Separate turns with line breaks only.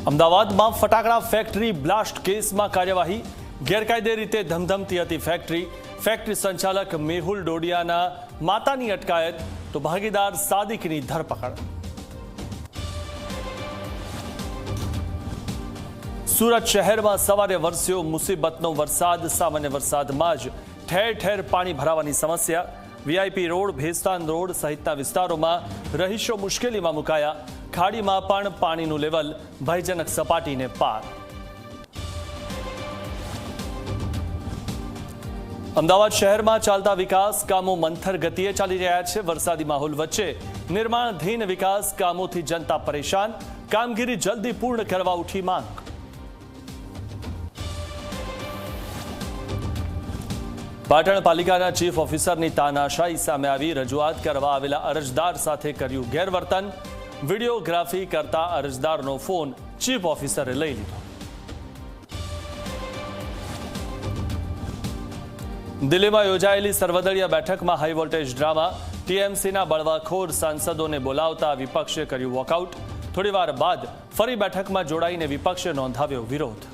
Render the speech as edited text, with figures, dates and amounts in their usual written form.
અમદાવાદમાં ફટાકડા factory blast કેસમાં કાર્યવાહી ગેરકાયદે રીતે ધમધમતી હતી ફેક્ટરી સંચાલક મેહુલ ડોડિયાના માતાની અટકાયત તો ભાગીદાર સાદિકની ધરપકડ। સુરત શહેરમાં સવારે વરસ્યો મુસીબતનો વરસાદ। સામાન્ય વરસાદમાં જ ઠેર ઠેર પાણી ભરાવાની સમસ્યા। વીઆઈપી રોડ, ભેસ્તાન રોડ સહિતના વિસ્તારોમાં રહીશો મુશ્કેલીમાં મુકાયા। ખાડીમાં પણ પાણીનું લેવલ ભયજનક સપાટીને પાર। અમદાવાદ શહેરમાં ચાલતા વિકાસ કામો મંથર ગતિએ ચાલી રહ્યા છે। વરસાદી માહોલ વચ્ચે નિર્માણાધીન વિકાસ કામોથી જનતા પરેશાન। કામગીરી જલ્દી પૂર્ણ કરવા ઉઠી માંગ। પાટણ પાલિકાના ચીફ ઓફિસરની તાનાશાહી સામે આવી। રજૂઆત કરવા આવેલા અરજદાર સાથે કર્યું ગેરવર્તન। વિડીયોગ્રાફી કરતા અરજદારનો ફોન ચીફ ઓફિસરે લઈ લીધો। દિલ્હીમાં યોજાયેલી સર્વદળીય બેઠકમાં હાઈ વોલ્ટેજ ડ્રામા। ટીએમસીના બળવાખોર સાંસદોને બોલાવતા વિપક્ષે કર્યું વોકઆઉટ। થોડીવાર બાદ ફરી બેઠકમાં જોડાઈને વિપક્ષે નોંધાવ્યો વિરોધ।